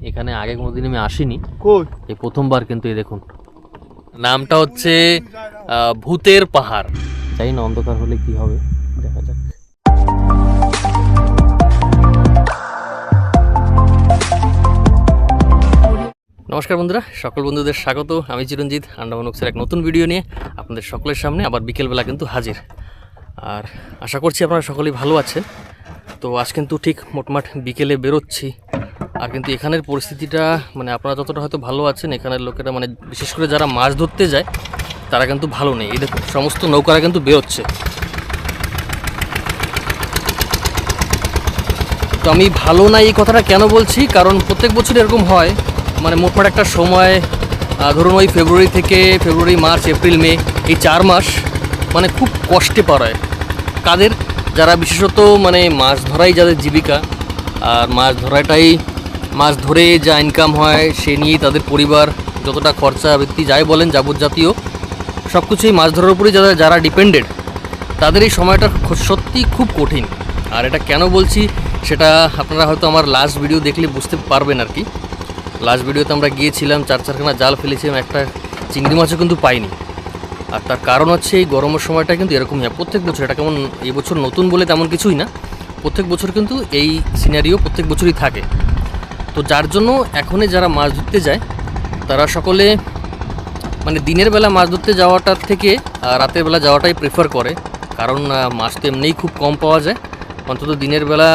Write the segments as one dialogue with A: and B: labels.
A: এখানে আগে কোনোদিন আমি আসিনি, এই প্রথমবার কিন্তু। এই দেখুন, নামটা হচ্ছে ভূতের পাহাড়। জানি না অন্ধকার হলে কি হবে, দেখা যাক। নমস্কার বন্ধুরা, সকল বন্ধুদের স্বাগত। আমি চিরঞ্জিত আন্ডামান ওক্সের এক নতুন ভিডিও নিয়ে আপনাদের সকলের সামনে আবার বিকেলবেলা কিন্তু হাজির। আর আশা করছি আপনারা সকলেই ভালো আছেন। তো আজ কিন্তু ঠিক মোটমাট বিকেলে বেরোচ্ছি। আর কিন্তু এখানের পরিস্থিতিটা মানে আপনারা যতটা হয়তো ভালো আছেন, এখানের লোকেরা মানে বিশেষ করে যারা মাছ ধরতে যায় তারা কিন্তু ভালো নেই। এই দেখুন, সমস্ত নৌকারা কিন্তু বেরোচ্ছে। তো আমি ভালো না এই কথাটা কেন বলছি, কারণ প্রত্যেক বছর এরকম হয়। মানে মোটমাট একটা সময় ধরুন ওই ফেব্রুয়ারি, মার্চ, এপ্রিল, মে, এই 4 মাস মানে খুব কষ্টে পার হয়। কাদের? যারা বিশেষত মানে মাছ ধরাই যাদের জীবিকা, আর মাছ ধরে যা ইনকাম হয় সে নিয়েই তাদের পরিবার যতটা খরচা বৃত্তি যাই বলেন যাবতীয় সব কিছুই মাছ ধরার উপরেই যারা ডিপেন্ডেড, তাদের এই সময়টা সত্যি খুব কঠিন। আর এটা কেন বলছি সেটা আপনারা হয়তো আমার লাস্ট ভিডিও দেখলে বুঝতে পারবেন আর কি। লাস্ট ভিডিওতে আমরা গিয়েছিলাম, 4-4খানা জাল ফেলেছিলাম, একটা চিংড়ি মাছও কিন্তু পাইনি। আর তার কারণ হচ্ছে এই গরমের সময়টা কিন্তু এরকমই হয় প্রত্যেক বছর। এটা কেমন এই বছর নতুন বলে তেমন কিছুই না, প্রত্যেক বছর কিন্তু এই সিনারিও প্রত্যেক বছরই থাকে। তো যার জন্য এখনই যারা মাছ ধরতে যায় তারা সকলে মানে দিনের বেলা মাছ ধরতে যাওয়াটার থেকে রাতের বেলা যাওয়াটাই প্রেফার করে। কারণ মাছ তো এমনিই খুব কম পাওয়া যায়, অন্তত দিনের বেলা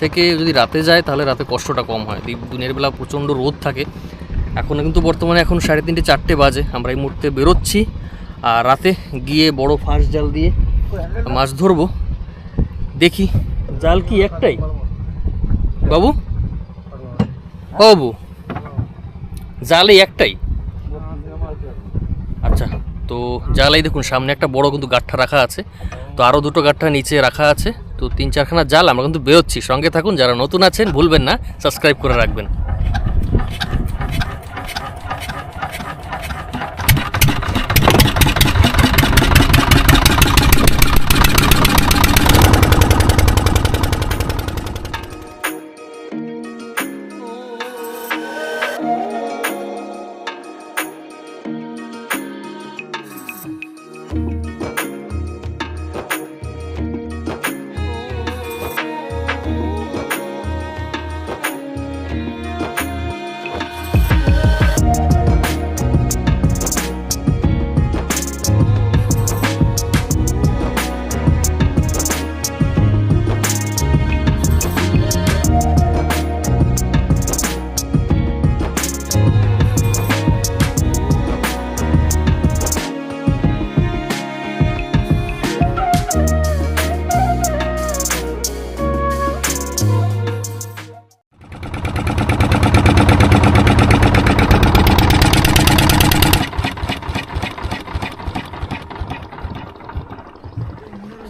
A: থেকে যদি রাতে যায় তাহলে রাতে কষ্টটা কম হয়। দিনের বেলা প্রচণ্ড রোদ থাকে। এখন কিন্তু বর্তমানে এখন 3:30-4টে বাজে, আমরা এই মুহূর্তে বেরোচ্ছি। আর রাতে গিয়ে বড় ফাঁস জাল দিয়ে মাছ ধরবো। দেখি, জাল কি একটাই বাবু? বাবু, জাল এই একটাই? আচ্ছা, তো জাল এই দেখুন সামনে একটা বড় কিন্তু গাঁঠা রাখা আছে, তো আরও 2টো গাঁঠা নিচে রাখা আছে। তো 3-4খানা জাল। আমরা কিন্তু বেরোচ্ছি, সঙ্গে থাকুন। যারা নতুন আছেন ভুলবেন না সাবস্ক্রাইব করে রাখবেন।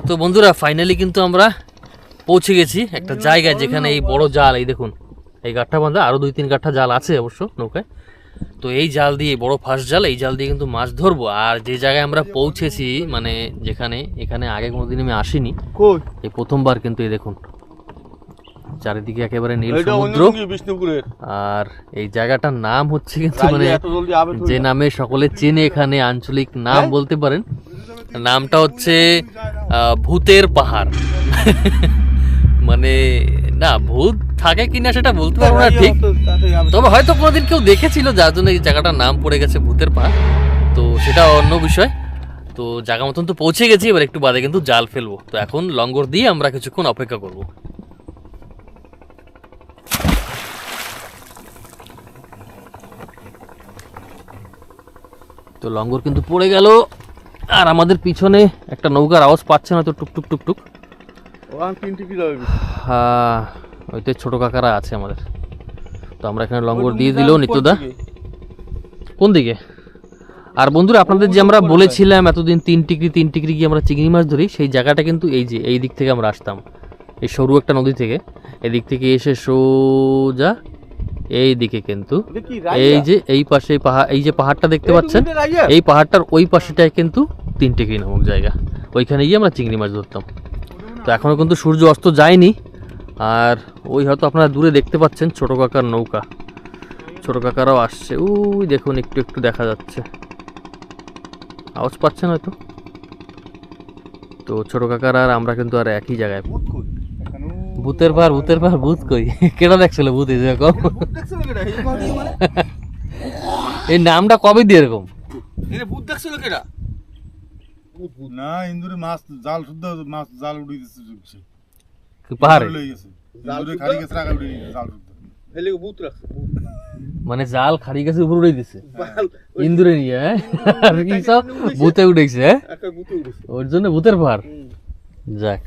A: তো বন্ধুরা ফাইনালি কিন্তু আমরা পৌঁছে গেছি একটা জায়গায় যেখানে এই বড় জাল, এই দেখুন এই গাঁঠা বাঁধা, আরও 2-3 গাঁঠা জাল আছে অবশ্য নৌকায়। তো এই জাল দিয়ে, বড় ফাঁস জাল, এই জাল দিয়ে কিন্তু মাছ ধরবো। আর যে জায়গায় আমরা পৌঁছেছি মানে এখানে আগে কোনোদিন আমি আসিনি, এই প্রথমবার কিন্তু। এই দেখুন চারিদিকে একেবারে নীল সমুদ্র। আর এই জায়গাটার নাম হচ্ছে কিন্তু মানে যে নামে সকলে চেনে এখানে, আঞ্চলিক নাম বলতে পারেন, নামটা হচ্ছে ভূতের পাহাড়। মানে না ভূত থাকে কিনা সেটা বলতে পারবো না ঠিক, তবে হয়তো কোনোদিন কেউ দেখেছিল যার জন্য এই জায়গাটার নাম পড়ে গেছে ভূতের পাহাড়। তো সেটা অন্য বিষয়। তো জায়গা মতন তো পৌঁছে গেছি, এবার একটু বাদে কিন্তু জাল ফেলবো। তো এখন লঙ্গর দিয়ে আমরা কিছুক্ষণ অপেক্ষা করব। তো লঙ্গর কিন্তু পড়ে গেল, আর আমাদের পিছনে একটা নৌকার আওয়াজ পাচ্ছে না তো, টুকটুক টুকটুক। হ্যাঁ, ওইতে ছোট কাকারা আছে আমাদের। তো আমরা এখানে লঙ্গর দিয়ে দিল নিত্যদা। কোন দিকে? আর বন্ধুরা আপনাদের যে আমরা বলেছিলাম এতদিন 3 টিকরি গিয়ে আমরা চিংড়ি মাছ ধরি, সেই জায়গাটা কিন্তু এই যে এই দিক থেকে আমরা আসতাম, এই সরু একটা নদী থেকে। এদিক থেকে এসে সোজা এই দিকে কিন্তু এই যে এই পাশে পাহাড়, এই যে পাহাড়টা দেখতে পাচ্ছেন, এই পাহাড়টার ওই পাশেটাই কিন্তু 3 টিকরি নামক জায়গা। ওইখানে গিয়ে আমরা চিংড়ি মাছ ধরতাম। তো এখনও কিন্তু সূর্য অস্ত যায়নি। আর ওই হয়তো আপনারা দূরে দেখতে পাচ্ছেন ছোট কাকার নৌকা। ছোট কাকারাও আসছে, ওই দেখুন একটু একটু দেখা যাচ্ছে, আওয়াজ পাচ্ছেন হয়তো। তো ছোট কাকার আর আমরা কিন্তু আর একই জায়গায়। ভূতের পাহাড়, ভূতের পাহাড়, ভূত কই? কেটা দেখছিল ভূত এরকম? এই নামটা কবে দিয়ে এরকম? ভূত দেখছিল কেটা?
B: না ইন্দুরে মাছ জাল শুদ্ধ মাছ জাল উড়িয়ে দিচ্ছে
A: পাহাড়ে
B: ইন্দুরে খালি গেছে রাখা উড়িয়ে জাল শুদ্ধ
C: হেলে ভূত রাখছে
A: মানে জাল খাড়ি গেছে উপরে উড়ে দিছে ইন্দুরে নিয়ে, হ্যাঁ? আর কি সব ভূতে উঠেছে, হ্যাঁ?
C: একটা ভূতে উঠেছে
A: ওর জন্য ভূতের পাহাড়। যাক,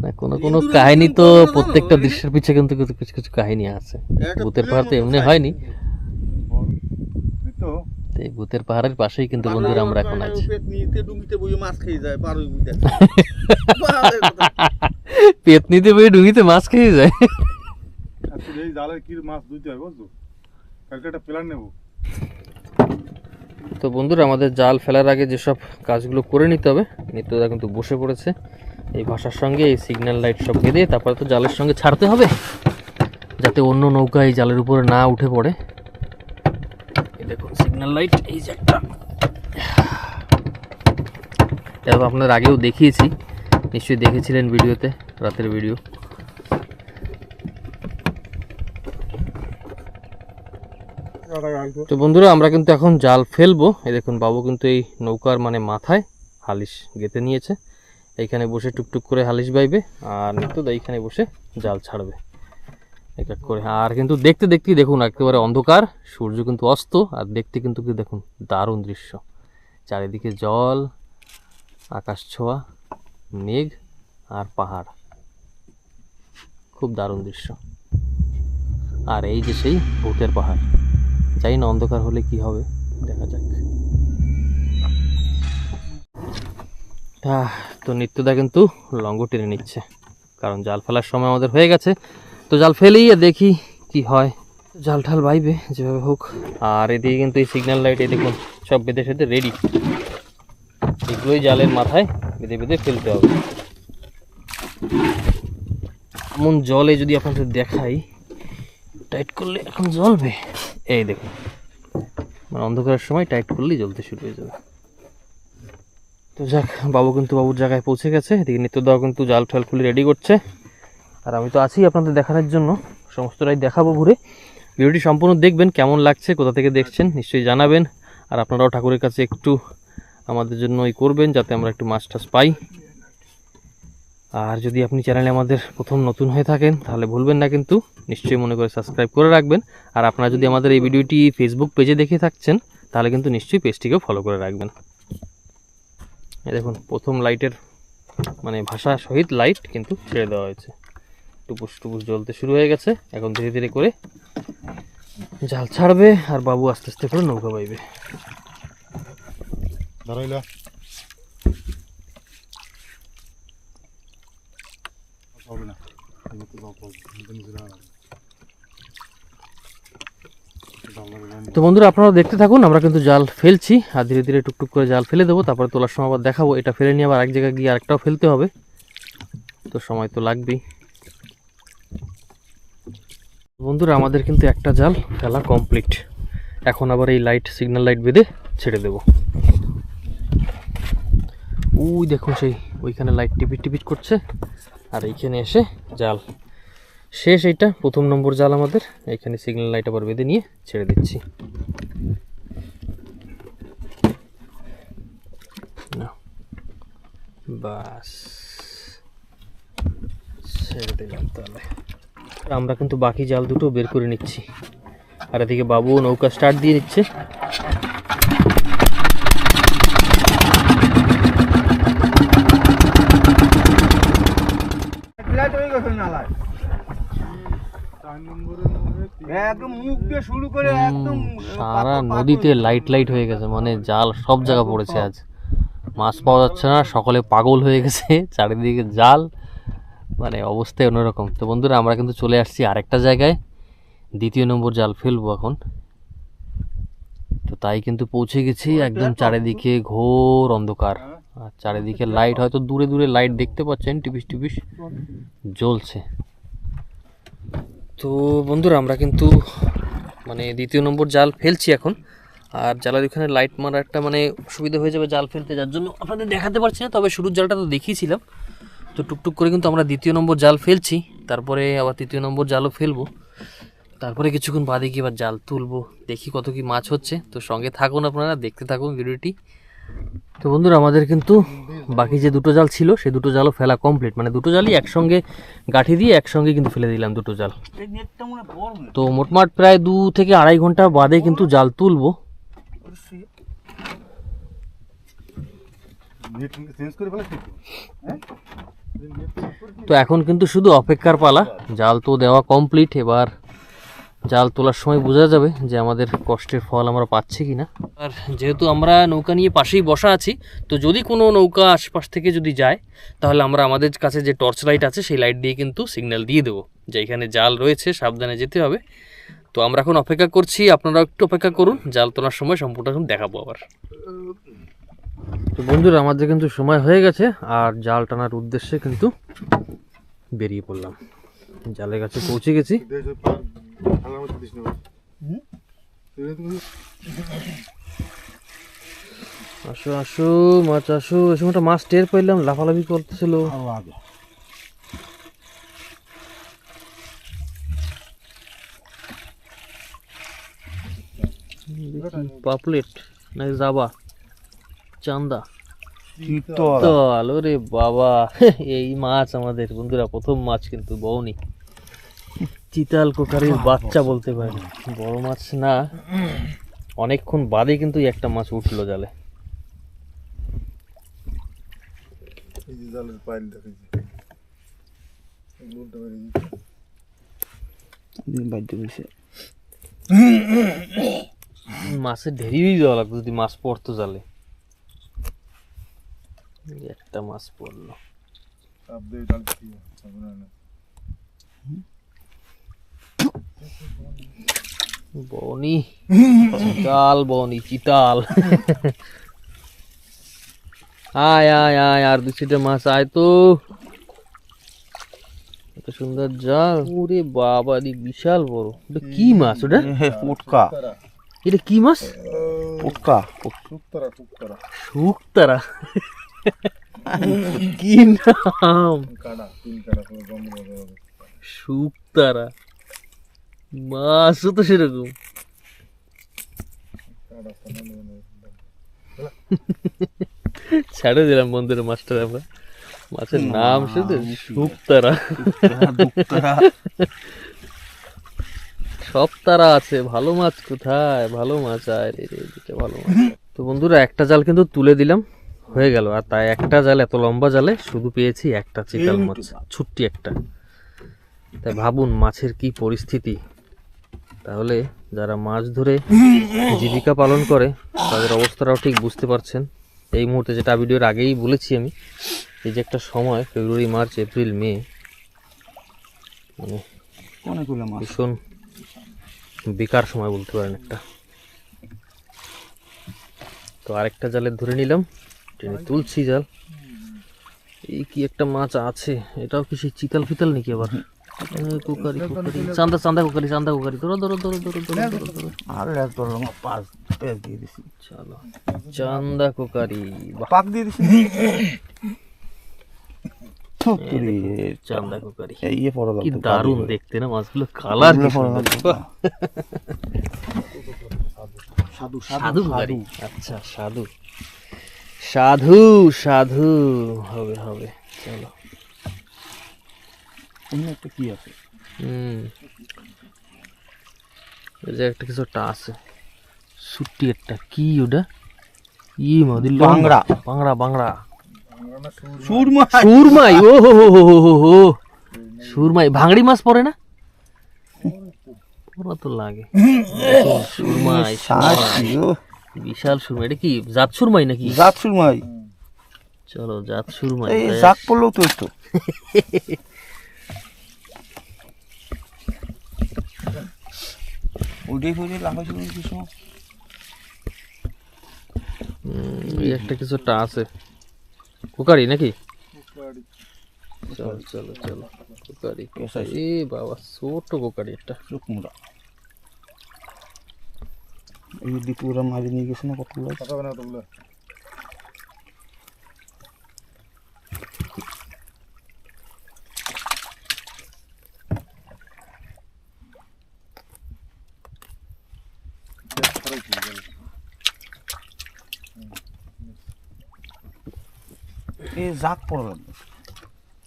A: না কোনো কোনো কাহিনী তো প্রত্যেকটা দৃশ্যের পিছে কিন্তু কিছু কিছু কিছু কাহিনী আছে। ভূতের পাহাড় তো এমনি হয়নি,
B: তো
A: এই ভূতের পাহাড়ের পাশেই কিন্তু বন্ধুরা আমরা এখন আছি।
C: পেট নিতে ডুঙ্গিতে বইয়ে মাছ খেয়ে যায় পার ওই ভূতে
A: পেট নিতে বই ডুঙিতে মাছ খেয়ে যায়।
B: আজকে এই জালের কি মাছ ধুইতে হয় বুঝছো, কালকে একটা প্ল্যান নেব।
A: তো বন্ধুরা আমাদের জাল ফেলার আগে যেসব কাজগুলো করে নিতে হবে, নিত্যদা কিন্তু বসে পড়েছে এই ভাষার সঙ্গে, এই সিগন্যাল লাইট সব বেঁধে তারপরে তো জালের সঙ্গে ছাড়তে হবে যাতে অন্য নৌকা এই জালের উপরে না উঠে পড়ে। এই দেখুন সিগন্যাল লাইট, এই যে একটা, এটা আপনাদের আগেও দেখিয়েছি, নিশ্চয়ই দেখেছিলেন ভিডিওতে, রাতের ভিডিও। তো বন্ধুরা আমরা কিন্তু এখন জাল ফেলবো। এই দেখুন বাবু কিন্তু এই নৌকার মানে মাথায় হালিশ গেঁথে নিয়েছে, এইখানে বসে টুকটুক করে হালিশ বাইবে, আর নিত্যদা এইখানে বসে জাল ছাড়বে এক এক করে। আর কিন্তু দেখতে দেখতেই দেখুন একেবারে অন্ধকার, সূর্য কিন্তু অস্ত, আর দেখতে কিন্তু কি দেখুন দারুণ দৃশ্য, চারিদিকে জল, আকাশ ছোঁয়া মেঘ আর পাহাড়, খুব দারুণ দৃশ্য। আর এই যে সেই ভূতের পাহাড়, জানি না অন্ধকার হলে কি হবে, দেখা যাক। তো নিত্যদা কিন্তু লঙ্গ টেনে নিচ্ছে, কারণ জাল ফেলার সময় আমাদের হয়ে গেছে। তো জাল ফেলেই দেখি কি হয়, জাল ঠাল বাইবে যেভাবে হোক। আর এদিকে কিন্তু এই সিগন্যাল লাইট, এই দেখুন সব বেঁধে সেঁধে রেডি, এগুলোই জালের মাথায় বেঁধে বেঁধে ফেলতে হবে। এমন জলে যদি আপনাদের দেখাই, টাইট করলে এখন জ্বলবে, এই দেখুন মানে অন্ধকারের সময় টাইট করলেই জ্বলতে শুরু হয়ে যাবে। তো যাক, বাবু কিন্তু বাবুর জায়গায় পৌঁছে গেছে, এদিকে নিত্যদাও কিন্তু জাল ঠাল খুলে রেডি করছে, আর আমি তো আছি আপনাদের দেখানোর জন্য, সমস্তটাই দেখাবো ঘুরে। ভিডিওটি সম্পূর্ণ দেখবেন, কেমন লাগছে, কোথা থেকে দেখছেন নিশ্চয়ই জানাবেন, আর আপনারাও ঠাকুরের কাছে একটু আমাদের জন্য করবেন যাতে আমরা একটু মাছ টাছ পাই। আর যদি আপনি চ্যানেলে আমাদের প্রথম নতুন হয়ে থাকেন তাহলে ভুলবেন না কিন্তু নিশ্চয়ই মনে করে সাবস্ক্রাইব করে রাখবেন। আর আপনারা যদি আমাদের এই ভিডিওটি ফেসবুক পেজে দেখে থাকছেন তাহলে কিন্তু নিশ্চয়ই পেজটিকেও ফলো করে রাখবেন। এই দেখুন প্রথম লাইটের মানে ভাষা সহিত লাইট কিন্তু ছেড়ে দেওয়া হয়েছে, টুপুস টুপুস জ্বলতে শুরু হয়ে গেছে। এখন ধীরে ধীরে করে জাল ছাড়বে, আর বাবু আস্তে আস্তে করে নৌকা বাইবে।
B: ধরাইলা হবে না,
A: তো বন্ধুরা আপনারা দেখতে থাকুন, আমরা কিন্তু জাল ফেলছি আর ধীরে ধীরে টুকটুক করে জাল ফেলে দেবো, তারপরে তোলার সময় আবার দেখাবো। এটা ফেলে নিয়ে আবার এক জায়গায় গিয়ে আরেকটাও ফেলতে হবে, তো সময় তো লাগবেই। বন্ধুরা আমাদের কিন্তু একটা জাল ফেলা কমপ্লিট, এখন আবার এই লাইট সিগন্যাল লাইট বেঁধে ছেড়ে দেব। ওই দেখুন সেই ওইখানে লাইট টিপিট টিপিট করছে, আর এইখানে এসে জাল শেষ। এইটা প্রথম নম্বর জাল আমাদের, এইখানে সিগন্যাল লাইট আবার বেঁধে নিয়ে ছেড়ে দিচ্ছি। বাস ছেড়ে দিলাম। তাহলে আমরা কিন্তু বাকি জাল দুটো বের করে নিচ্ছি, আর এদিকে বাবু নৌকা স্টার্ট দিয়ে নিচ্ছে। সারা নদীতে লাইট লাইট হয়ে গেছে, মানে জাল সব জায়গা পড়েছে, আজ মাছ পাওয়া যাচ্ছে না, সকলে পাগল হয়ে গেছে, চারিদিকে জাল, মানে অবস্থায় অন্যরকম। তো বন্ধুরা আমরা কিন্তু চলে আসছি আরেকটা জায়গায়, দ্বিতীয় নম্বর জাল ফেলবো এখন। তো তাই কিন্তু পৌঁছে গেছি, একদম চারিদিকে ঘোর অন্ধকার, আর চারিদিকে লাইট, হয়তো দূরে দূরে লাইট দেখতে পাচ্ছেন টিপিস টিপিস জ্বলছে। তো বন্ধুরা আমরা কিন্তু মানে দ্বিতীয় নম্বর জাল ফেলছি এখন। আর জালের ওখানে লাইট মারা একটা মানে সুবিধা হয়ে যাবে জাল ফেলতে, যার জন্য আপনাদের দেখাতে পারছি না। তবে শুরুর জালটা তো দেখিয়েছিলাম। তো টুকটুক করে কিন্তু আমরা দ্বিতীয় নম্বর জাল ফেলছি, তারপরে আবার তৃতীয় নম্বর জালও ফেলবো, তারপরে কিছুক্ষণ বাদে কি আবার জাল তুলবো, দেখি কত কি মাছ হচ্ছে। তো সঙ্গে থাকুন, আপনারা দেখতে থাকুন ভিডিওটি। তো বন্ধুরা আমাদের কিন্তু বাকি যে দুটো জাল ছিল সে দুটো জালও ফেলা কমপ্লিট, মানে দুটো জালই একসঙ্গে গাঁঠি দিয়ে একসঙ্গে কিন্তু ফেলে দিলাম দুটো জাল। তো মোটমাট প্রায় 2 থেকে আড়াই ঘন্টা বাদে কিন্তু জাল তুলবো। তো এখন কিন্তু শুধু অপেক্ষার পালা, জাল তো দেওয়া কমপ্লিট। এবার জাল তোলার সময় বোঝা যাবে যে আমাদের কষ্টের ফল আমরা পাচ্ছি কিনা। আর যেহেতু আমরা নৌকা নিয়ে পাশেই বসা আছি, তো যদি কোনো নৌকা আশপাশ থেকে যদি যায় তাহলে আমরা আমাদের কাছে যে টর্চ লাইট আছে সেই লাইট দিয়ে কিন্তু সিগন্যাল দিয়ে দেবো যে এখানে জাল রয়েছে, সাবধানে যেতে হবে। তো আমরা এখন অপেক্ষা করছি, আপনারাও একটু অপেক্ষা করুন, জাল তোলার সময় সম্পূর্ণ এখন দেখাবো আবার। তো বন্ধুরা আমাদের কিন্তু সময় হয়ে গেছে, আর জাল টানার উদ্দেশ্যে কিন্তু বেরিয়ে পড়লাম। জালের কাছে পৌঁছে গেছি। আসো আসো মাছ আসো। এই সময়টা মাছ টের পাইলাম, লাফালাফি করতেছিল। পাপলেট নাকি জাবা, চান্দা, চিতল। ওরে বাবা, এই মাছ আমাদের বন্ধুরা প্রথম মাছ কিন্তু বউনি। চিতাল কোকারির বাচ্চা বলতে পারি, বড় মাছ না। অনেকক্ষণ বাদে কিন্তু একটা মাছ উঠলো জালে। মাছের ঢেরি দেওয়া লাগতো যদি মাছ পড়তো জালে। একটা মাছ পড়লো। বনি চিতাল, বনি চিতাল। আয় আয় আয়, আর 2-3টা মাছ আয় তো। এত সুন্দর জাল। ওরে বাবা, বিশাল বড়। ওটা কি মাছ? ওটা
B: পুটকা।
A: এটা কি মাছ?
B: পুটকা।
A: শুকতারা। কি নাম? শুকতারা মাছও তো সেরকম। ছেড়ে দিলাম বন্ধুরা মাছটা। আমরা মাছের নাম শুধু শুকতারা। সব তারা আছে, ভালো মাছ কোথায়? ভালো মাছ আয় রে, ভালো মাছ। তো বন্ধুরা একটা জাল কিন্তু তুলে দিলাম, হয়ে গেল। আর তাই একটা জাল, এত লম্বা জালে শুধু পেয়েছি একটা চিতাল মাছ, ছুট্টি একটা। তাই ভাবুন মাছের কি পরিস্থিতি। তাহলে যারা মাছ ধরে জীবিকা পালন করে তাদের অবস্থাটাও ঠিক বুঝতে পারছেন। এই মুহূর্তে যেটা ভিডিওর আগেই বলেছি আমি, এই যে একটা সময় ফেব্রুয়ারি, মার্চ, এপ্রিল, মে, মানে ভীষণ বেকার সময় বলতে পারেন একটা। তো আরেকটা জালে ধরে নিলাম, টেনে তুলছি জাল। এই কি একটা মাছ আছে, এটাও কি সেই চিতাল ফিতাল নাকি আবার? কোকারি কোকারি, চান্দা চান্দা কোকারি, চান্দা কোকারি। ধরো ধরো ধরো ধরো ধরো ধরো ধরো। চলো চান্দা কোকারি,
B: পাক দিয়ে দিছি।
A: চান্দা কোকারি কি দারুণ দেখতে না মাছগুলো, কালার কি সুন্দর। সাধু সাধু কোকারি, আচ্ছা সাধু সাধু সাধু হবে হবে। চলো
B: একটা কি আছে?
A: এই যে একটা কিছু একটা আছে, সুটি একটা কি ওটা? ই মাদি বাংড়া, বাংড়া বাংড়া, সুরমাই, সুরমাই। ও হো হো হো হো হো, সুরমাই। ভাঙড়ি মাছ পড়ে না? পুরো তো লাগে। সুরমাই, বিশাল সুরমাই। এটা কি জাত সুরমাই নাকি?
B: জাত সুরমাই।
A: চলো জাত সুরমাই।
B: এই জাক পড়লেও তো একটু। ওইটাই করে লাগাইছিল কিছু।
A: এই একটা কিছু একটা আছে, কোকারি নাকি? চলো চলো চলো, কোকারি। এ বাবা ছোট কোকারি একটা।
B: শুকমুড়া
D: এই দিকে ওরা মারি নিয়ে গেছে না কতগুলো
B: কথা হবে না তোগুলো
D: এ জাক পড়া লাগবে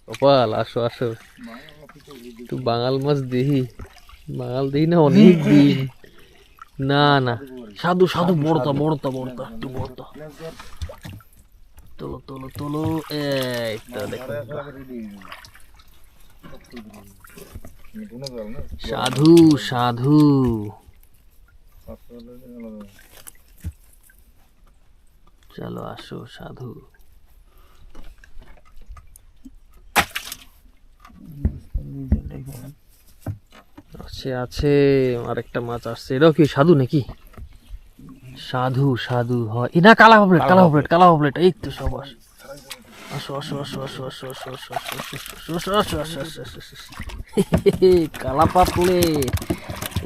A: কপাল আসো আসো একটু বাঙাল মাছ দেখি বাঙাল দেখি না অনেক দিন না না সাধু সাধু বড়তা বড়তা বড়তা একটু বড়তা তোলো তোলো তোলো এই তো দেখো সাধু সাধু চলো আসো সাধু আছে আছে আরেকটা মাছ আসছে এটাও কি সাধু নাকি সাধু সাধু হয় না কালা পাপলেট কালা পাপলেট কালা পাপলেট এই তো সব আসো আসো আসো আসো আসো আসো আসো আসো আসো আসো আসো আসো আসো কালা পাপলেট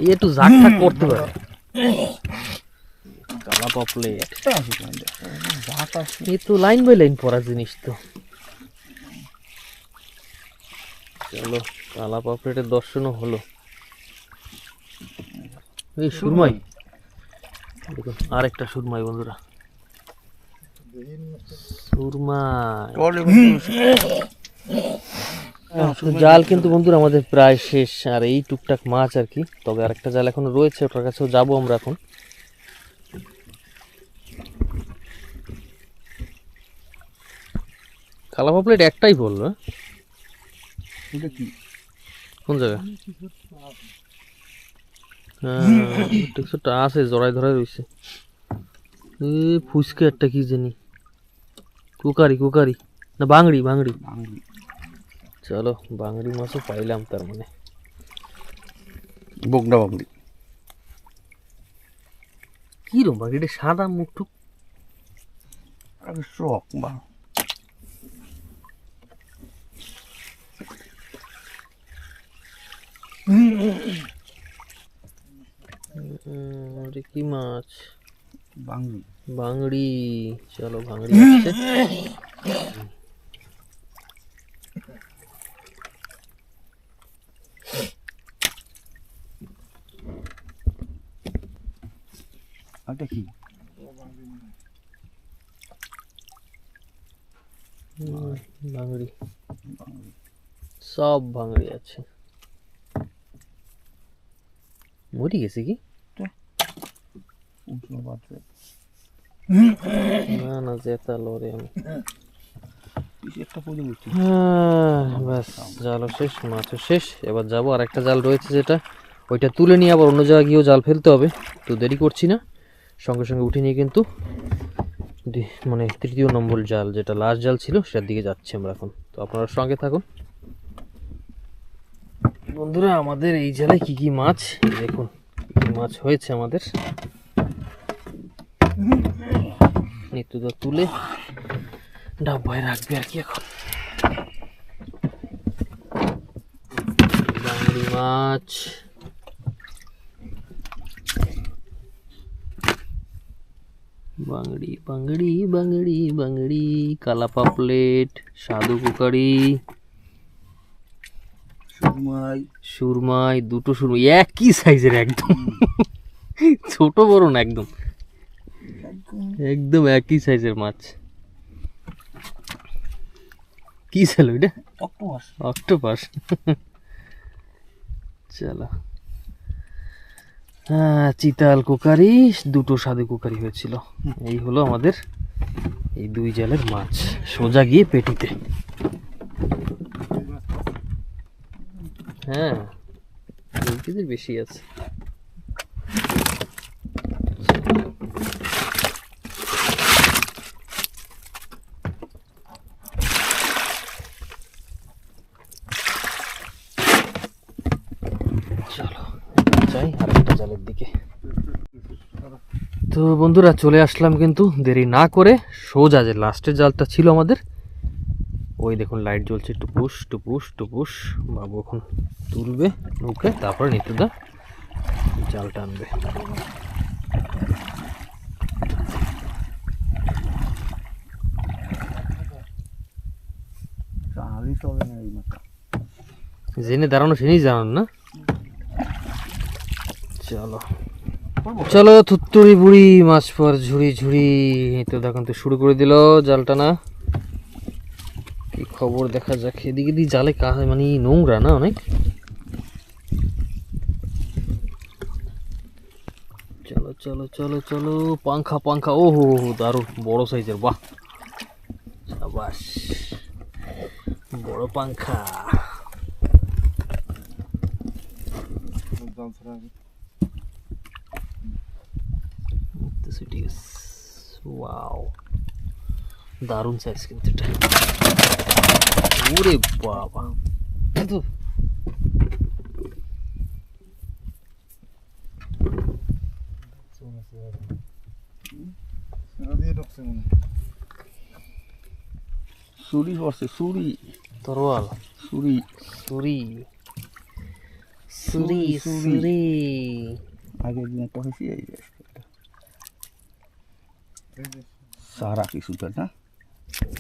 A: এই একটু ঝাঁক ঠাক করতে পারে কালা পাপলেট এই তো লাইন বাই লাইন পড়া জিনিস তো চলো কালা পাপলেটের দর্শনও হলো এই সুরমাই দেখুন আরেকটা সুরমাই বন্ধুরা সুরমাই জাল কিন্তু বন্ধুরা আমাদের প্রায় শেষ আর এই টুকটাক মাছ আর কি তবে আরেকটা জাল এখনো রয়েছে ওটার কাছেও যাবো আমরা এখন কালা পাপলেট একটাই বললো
D: এটা কি
A: কোন জায়গা টেক্সচারটা আছে জড়াই ধরাই রয়েছে এ ফুচকা একটা কি জানি কুকারি কুকারি না বাংড়ি বাংড়ি চলো বাংড়ি মাছও পাইলাম তার মানে
D: বগডা বাগড়ি
A: কি রকম বাংড়িটা সাদা মুখটুক
D: আরে শখ বা
A: এটা কি মাছ
D: বাংলি
A: বাংড়ি চলো বাংড়ি আসছে
D: এটা কি
A: বাংড়ি সব বাংড়ি আছে মরি গেছে কি
D: উঠলো বাচ্চা
A: না না জেতা লরে আমি
D: একটা পড়ে গেছে
A: ব্যাস জালও শেষ মাছও শেষ এবার যাবো আর একটা জাল রয়েছে যেটা ওইটা তুলে নিয়ে আবার অন্য জায়গায় গিয়েও জাল ফেলতে হবে তো দেরি করছি না সঙ্গে সঙ্গে উঠে নিয়ে কিন্তু মানে তৃতীয় নম্বর জাল যেটা লাস্ট জাল ছিল সেটার দিকে যাচ্ছি আমরা এখন তো আপনারা সঙ্গে থাকুন বন্ধুরা আমাদের এই জালে কি কি মাছ দেখুন কি মাছ হয়েছে আমাদের নিত্যদা তুলে ডাব্বায় রাখবে আর কি এখন বাংড়ি মাছ বাংড়ি বাংড়ি বাংড়ি বাংড়ি কালা পাপলেট সাধু কুকারি
D: সুরমাই
A: সুরমাই দুটো সুরমাই একই সাইজের একদম ছোট বড় না একদম একদম একই সাইজের মাছ কি ছিল এটা
D: অক্টোপাস
A: অক্টোপাস চলো হ্যাঁ চিতাল কুকারি দুটো সাদু কুকারি হয়েছিল এই হলো আমাদের এই দুই জালের মাছ সোজা গিয়ে পেটিতে হ্যাঁ 2 কেজির বেশি আছে চলো যাই আরেকটা জালের দিকে তো বন্ধুরা চলে আসলাম কিন্তু দেরি না করে সোজা যে লাস্টের জালটা ছিল আমাদের ওই দেখুন লাইট জ্বলছে টুপুস টুপুস টুপুস বাবু এখন তুলবে নৌকে তারপরে নিতুদা জালটা আনবে
D: চালই চলে না এই মাথা।
A: জেনে দাঁড়ানো সেনেই জানান না। চলো চলো থুত্তুড়ি বুড়ি মাছ পর ঝুড়ি ঝুড়ি। এই তো দেখুন তো শুরু করে দিল জাল টানা। কি খবর দেখা যাক। এদিকে দিয়ে জালে মানে নোংরা না অনেক। চলো চলো চলো চলো পাংখা পাংখা, ও হো দারুণ বড় সাইজের, বাহ সাবাস বড় পাংখা।
B: জাল ছাড়া আগে।
A: ওয়াও দারুণ সাইজ কিন্তু এটা। ওরে বাবা এত
B: সেটা দিয়ে ঢুকছে মনে হয়।
D: ছুরি পড়ছে, ছুরি
A: তরোয়াল
D: ছুরি
A: সুরি সুরি
D: সুরি।
A: সুরি।
D: আগের দিন একটা হয়েছে এই যে একটা।
B: এই যে
D: সারা কিছুটা না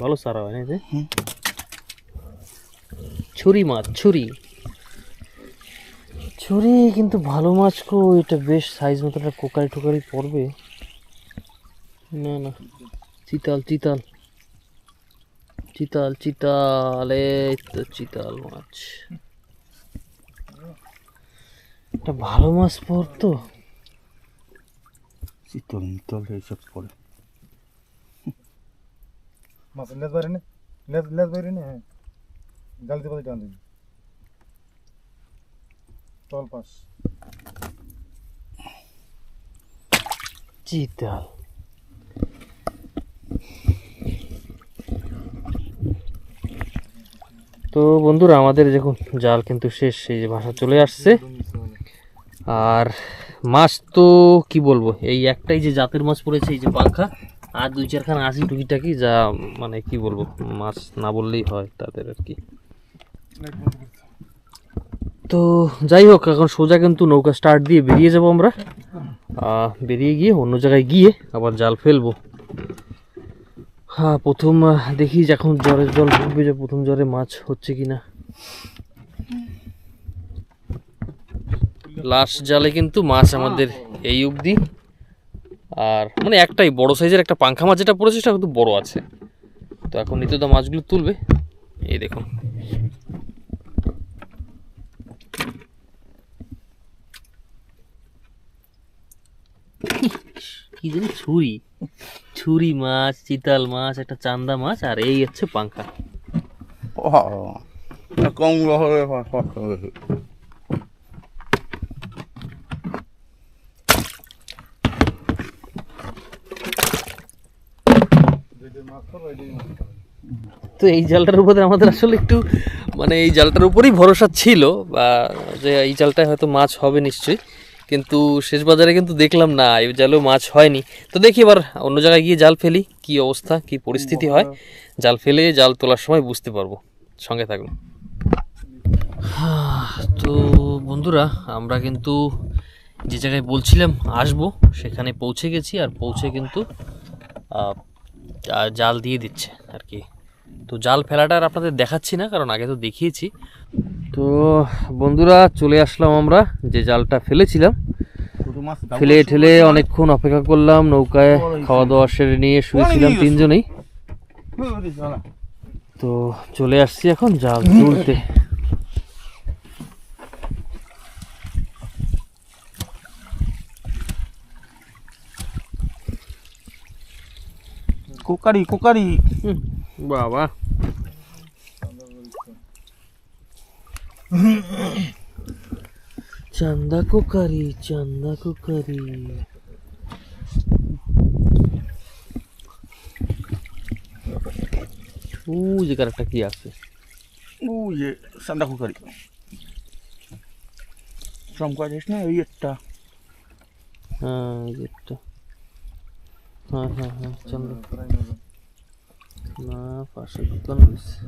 A: ভালো সারা হয় না এতে।
D: হুম।
A: ছুরি মাছ ছুরি ছুরি কিন্তু ভালো মাছ কো। এটা বেশ সাইজ মতো একটা কোকারি টোকারি পড়বে। না না চিতাল চিতাল চিতাল চিতাল, এই তো চিতাল মাছ। একটা ভালো মাছ পড়তো।
D: চিতল মিতল এইসব পড়ে।
B: মাছের লেজ বাইরে নে, লেজ বাইরে নে। হ্যাঁ জাল দিয়ে টান দিবি। তল পাশ
A: চিতাল। তো বন্ধুরা আমাদের দেখুন জাল কিন্তু শেষ, এই যে ভাষা চলে আসছে। আর মাছ তো কি বলবো, এই একটাই যে জাতের মাছ পড়েছে, এই যে পাংখা, আর দুই চারখানা আছে টুকিটাকি, যা মানে কি বলবো মাছ না বললেই হয় তাদের আর কি। তো যাই হোক এখন সোজা কিন্তু নৌকা স্টার্ট দিয়ে বেরিয়ে যাব আমরা। বেরিয়ে গিয়ে অন্য জায়গায় গিয়ে আবার জাল ফেলবো। হ্যাঁ প্রথম দেখি যখন জ্বরের জল ঢুকবে যে প্রথম জ্বরে মাছ হচ্ছে কিনা। লাস্ট জালে কিন্তু মাছ আমাদের এই অবধি। আর মানে একটাই বড় সাইজের একটা পাংখা মাছ যেটা পড়েছে সেটা কিন্তু বড় আছে। তো এখন নিত্যদা মাছগুলো তুলবে। এই দেখুন কি জানি ছুরি ছুরি মাছ, চিতাল মাছ, একটা চান্দা মাছ, আর এই হচ্ছে পাংখা।
D: কম হবে
B: যেটা মাছ পাবো এটাই মাছ পাবো।
A: তো এই জালটার উপরে আমাদের আসলে একটু মানে এই জালটার উপরেই ভরসা ছিল, বা যে এই জালটায় হয়তো মাছ হবে নিশ্চয়ই, কিন্তু শেষ বাজারে কিন্তু দেখলাম না এই জালেও মাছ হয়নি। তো দেখি এবার অন্য জায়গায় গিয়ে জাল ফেলি, কি অবস্থা কি পরিস্থিতি হয় জাল ফেলে জাল তোলার সময় বুঝতে পারবো। সঙ্গে থাকুন। তো বন্ধুরা আমরা কিন্তু যে জায়গায় বলছিলাম আসবো সেখানে পৌঁছে গেছি, আর পৌঁছে কিন্তু জাল দিয়ে দিচ্ছে আর কি। তো জাল ফেলাটা আর আপনাদের দেখাচ্ছি না, কারণ আগে তো দেখিয়েছি। তো বন্ধুরা চলে আসলাম আমরা যে জালটা ফেলেছিলাম। ফেলে ঠেলে অনেকক্ষণ অপেক্ষা করলাম, নৌকায় খাওয়া দাওয়া সেরে নিয়ে শুয়েছিলাম তিনজনেই। তো চলে আসছি এখন জাল তুলতে।
D: কোকারি কোকারি
A: বাবা চান্দা কোকারি চান্দা কোকারি। যে কারেক্টটা কি আছে,
D: ও যে সান্দা কোকারি চমকা যাস না এই একটা।
A: হ্যাঁ একটা, হ্যাঁ হ্যাঁ হ্যাঁ চান্দা না পাশে দোকান হয়েছে।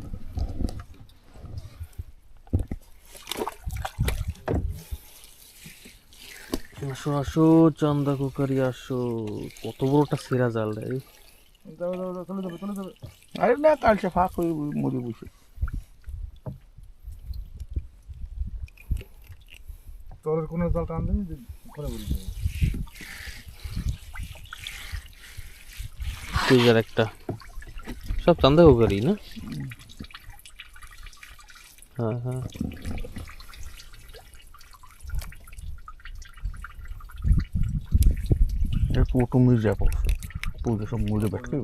A: আসো আসো চান্দা কুকারি আসো, কত বড়টা সেরা জাল রে।
B: চলে যাবে
D: আরে না, কালকে ফাঁক হয়ে মরে বসে।
B: তোর কোনো জাল টান দেনি করে বলি
A: তুই একটা সব চান্দা কুকারি না? হ্যাঁ হ্যাঁ
D: টোটো মিল যাবো, পুজো সব মরে बैठे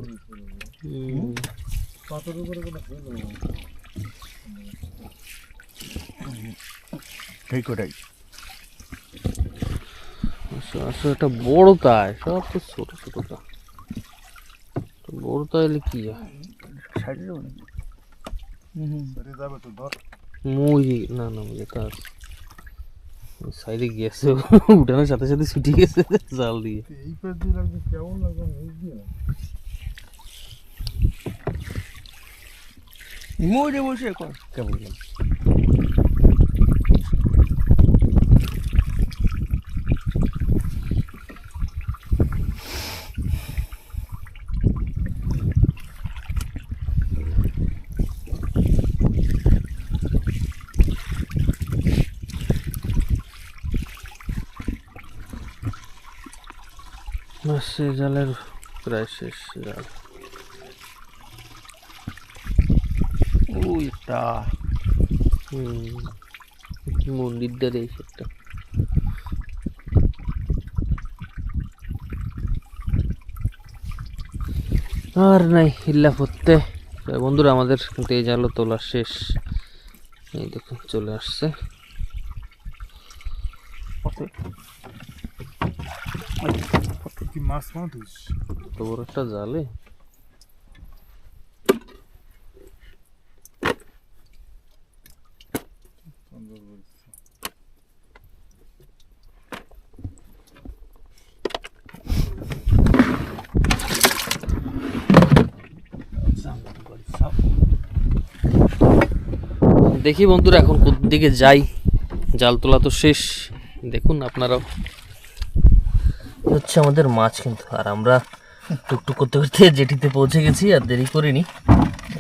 B: পাথর উপরে কোনো
D: এই কটাই।
A: আসো আসো, এটা বড় তাই, সব তো ছোট ছোট তা। তো বড় তাইলে কি হয়?
D: সাইডে যাবো নাকি?
B: বেরিয়ে যাবে তো ধর
A: মুই না না এটা সাইডে গেছে, উঠানোর সাথে সাথে ছুটি গেছে জাল দিয়ে।
B: এই পেট দিয়ে লাগবে কেমন লাগবে নিজ দিয়ে না
D: মরে বসে এখন কেমন লাগলো?
A: সে জালের প্রায় শেষ জাল।
D: ওইটা
A: মন্দিরটার এই সেটটা। আর নাই হিল্লা করতে। বন্ধুরা আমাদের কিন্তু এই জালও তোলা শেষ, এই দেখুন চলে আসছে।
B: কি মাছ মাছ
A: তো বড় একটা জালে দেখি বন্ধুরা এখন কোন দিকে যাই। জাল তোলা তো শেষ, দেখুন আপনারাও। হচ্ছে আমাদের মাছ কিন্তু, আর আমরা টুকটুক করতে করতে জেটিতে পৌঁছে গেছি, আর দেরি করিনি।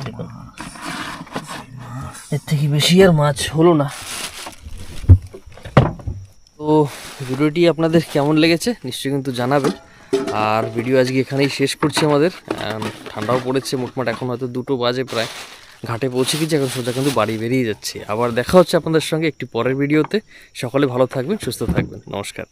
A: দেখুন এর থেকে বেশি আর মাছ হলো না। তো ভিডিওটি আপনাদের কেমন লেগেছে নিশ্চয়ই কিন্তু জানাবেন। আর ভিডিও আজকে এখানেই শেষ করছি আমাদের। ঠান্ডাও পড়েছে মোটমাট, এখন হয়তো 2টো বাজে প্রায়। ঘাটে পৌঁছে গেছি, এখন সোজা কিন্তু বাড়ি বেরিয়ে যাচ্ছে। আবার দেখা হচ্ছে আপনাদের সঙ্গে একটি পরের ভিডিওতে। সকলে ভালো থাকবেন, সুস্থ থাকবেন, নমস্কার।